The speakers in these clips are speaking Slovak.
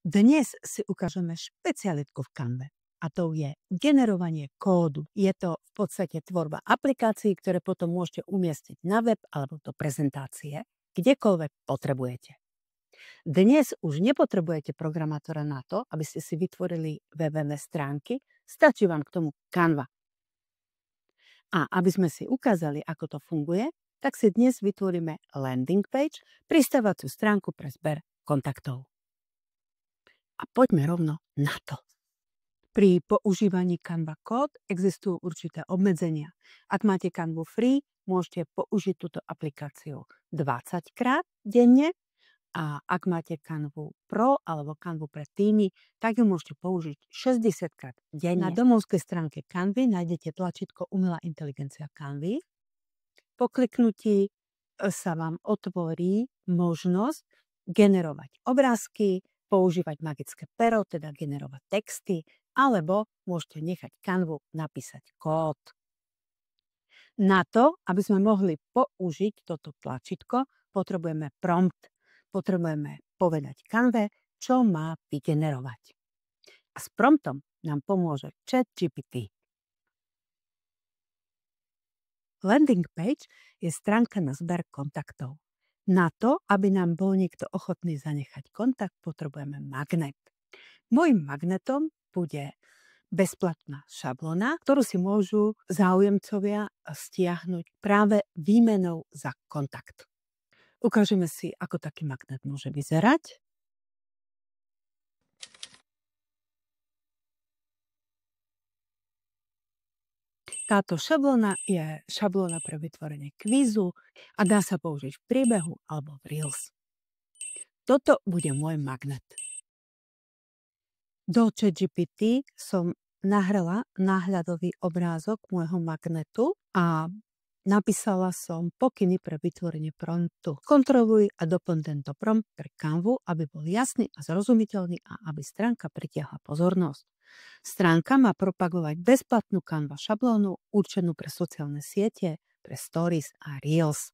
Dnes si ukážeme špecialitku v Canve a to je generovanie kódu. Je to v podstate tvorba aplikácií, ktoré potom môžete umiestniť na web alebo do prezentácie, kdekoľvek potrebujete. Dnes už nepotrebujete programátora na to, aby ste si vytvorili webové stránky, stačí vám k tomu Canva. A aby sme si ukázali, ako to funguje, tak si dnes vytvoríme landing page, pristávaciu stránku pre zber kontaktov. A poďme rovno na to. Pri používaní Canva Code existujú určité obmedzenia. Ak máte Canva Free, môžete použiť túto aplikáciu 20 krát denne a ak máte Canva Pro alebo Canva pre týmy, tak ju môžete použiť 60 krát denne. Na domovskej stránke Canvy nájdete tlačítko Umelá inteligencia Canvy. Po kliknutí sa vám otvorí možnosť generovať obrázky, používať magické pero, teda generovať texty, alebo môžete nechať Canvu napísať kód. Na to, aby sme mohli použiť toto tlačítko, potrebujeme prompt. Potrebujeme povedať Canve, čo má vygenerovať. A s promptom nám pomôže ChatGPT. Landing page je stránka na zber kontaktov. Na to, aby nám bol niekto ochotný zanechať kontakt, potrebujeme magnet. Mojím magnetom bude bezplatná šablona, ktorú si môžu záujemcovia stiahnuť práve výmenou za kontakt. Ukážeme si, ako taký magnet môže vyzerať. Táto šablona je šablona pre vytvorenie kvízu a dá sa použiť v priebehu alebo v Reels. Toto bude môj magnet. Do ChatGPT som nahrala náhľadový obrázok môjho magnetu a napísala som pokyny pre vytvorenie promptu. Kontroluj a doplň tento prompt pre Canvu, aby bol jasný a zrozumiteľný a aby stránka pritiahla pozornosť. Stránka má propagovať bezplatnú Canva šablónu určenú pre sociálne siete, pre stories a reels.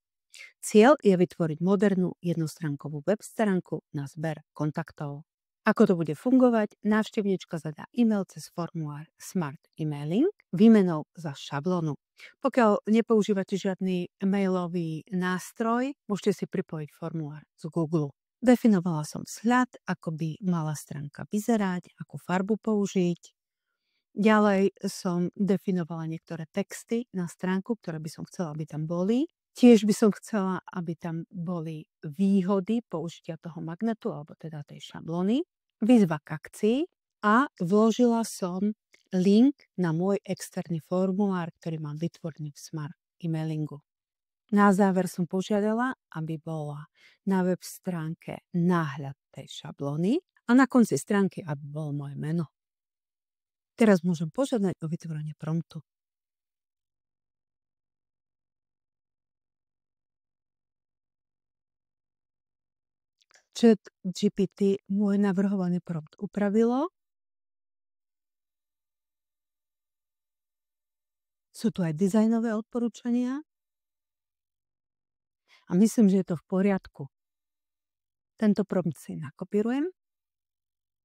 Cieľ je vytvoriť modernú jednostránkovú web stránku na zber kontaktov. Ako to bude fungovať? Návštevníčka zadá e-mail cez formulár Smart Emailing výmenou za šablónu. Pokiaľ nepoužívate žiadny mailový nástroj, môžete si pripojiť formulár z Google. Definovala som vzhľad, ako by mala stránka vyzerať, akú farbu použiť. Ďalej som definovala niektoré texty na stránku, ktoré by som chcela, aby tam boli. Tiež by som chcela, aby tam boli výhody použitia toho magnetu, alebo teda tej šablóny. Výzva k akcii a vložila som link na môj externý formulár, ktorý mám vytvorený v Smart Emailingu. Na záver som požiadala, aby bola na web stránke náhľad tej šablóny a na konci stránky, aby bolo moje meno. Teraz môžem požiadať o vytvorenie promptu. ChatGPT môj navrhovaný prompt upravilo. Sú tu aj dizajnové odporúčania. A myslím, že je to v poriadku. Tento prompt si nakopírujem,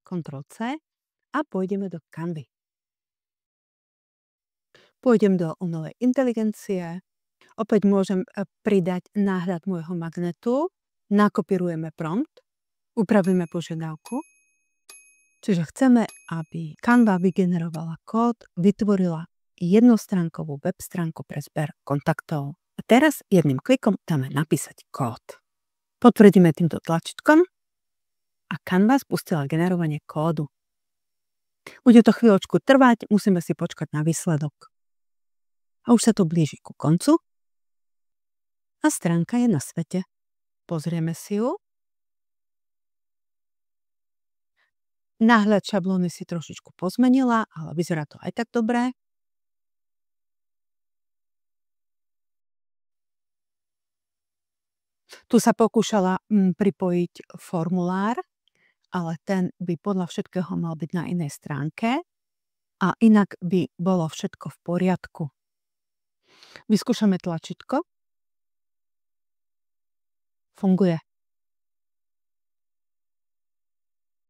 Ctrl+C a pôjdeme do Canvy. Pôjdem do umelej inteligencie, opäť môžem pridať náhľad môjho magnetu, nakopírujeme prompt, upravíme požiadavku, čiže chceme, aby Canva vygenerovala kód, vytvorila jednostránkovú web stránku pre zber kontaktov. A teraz jedným klikom dáme napísať kód. Potvrdíme týmto tlačítkom a Canva spustila generovanie kódu. Bude to chvíľočku trvať, musíme si počkať na výsledok. A už sa to blíži ku koncu a stránka je na svete. Pozrieme si ju. Náhľad šablóny si trošičku pozmenila, ale vyzerá to aj tak dobre. Tu sa pokúšala pripojiť formulár, ale ten by podľa všetkého mal byť na inej stránke a inak by bolo všetko v poriadku. Vyskúšame tlačítko. Funguje.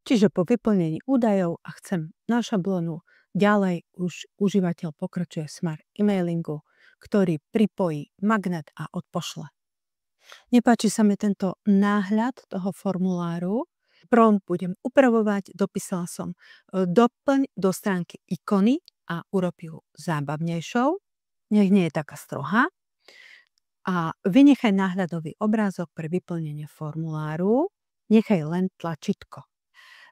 Čiže po vyplnení údajov a chcem na šablónu, ďalej už užívateľ pokračuje smer e-mailingu, ktorý pripojí magnet a odpošle. Nepáči sa mi tento náhľad toho formuláru. Prompt budem upravovať, dopísala som doplň do stránky ikony a urob ju zábavnejšou. Nech nie je taká strohá. A vynechaj náhľadový obrázok pre vyplnenie formuláru. Nechaj len tlačítko.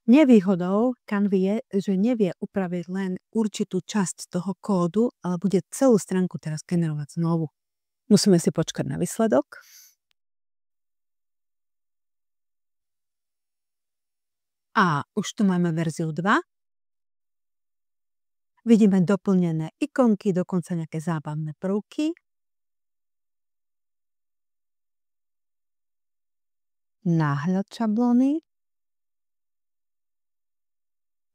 Nevýhodou Canvy je, že nevie upraviť len určitú časť toho kódu, ale bude celú stránku teraz generovať znovu. Musíme si počkať na výsledok. A už tu máme verziu 2. Vidíme doplnené ikonky, dokonca nejaké zábavné prvky. Náhľad šablóny.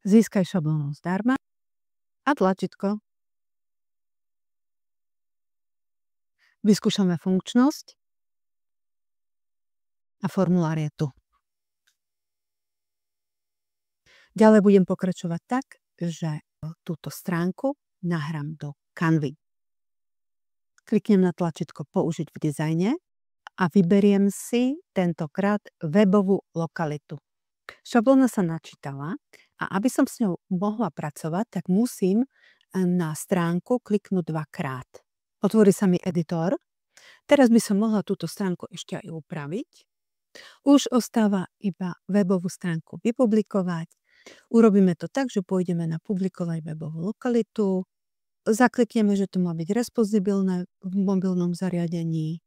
Získaj šablónu zdarma a tlačítko. Vyskúšame funkčnosť a formulár je tu. Ďalej budem pokračovať tak, že túto stránku nahrám do Canvy. Kliknem na tlačítko Použiť v dizajne a vyberiem si tentokrát webovú lokalitu. Šablóna sa načítala a aby som s ňou mohla pracovať, tak musím na stránku kliknúť 2-krát. Otvorí sa mi editor. Teraz by som mohla túto stránku ešte aj upraviť. Už ostáva iba webovú stránku vypublikovať. Urobíme to tak, že pôjdeme na publikovať webovú lokalitu. Zaklikneme, že to má byť responsibilné v mobilnom zariadení.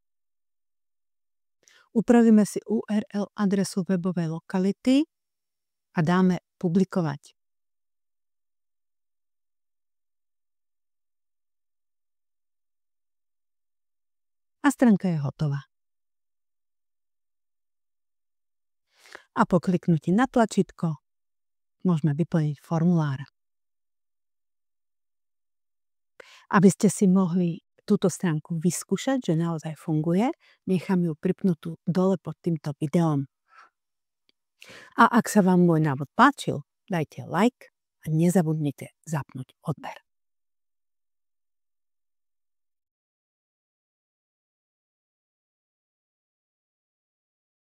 Upravíme si URL adresu webovej lokality a dáme publikovať. A stránka je hotová. A po kliknutí na tlačítko môžeme vyplniť formulár. Aby ste si mohli túto stránku vyskúšať, že naozaj funguje, nechám ju pripnutú dole pod týmto videom. A ak sa vám môj návod páčil, dajte like a nezabudnite zapnúť odber.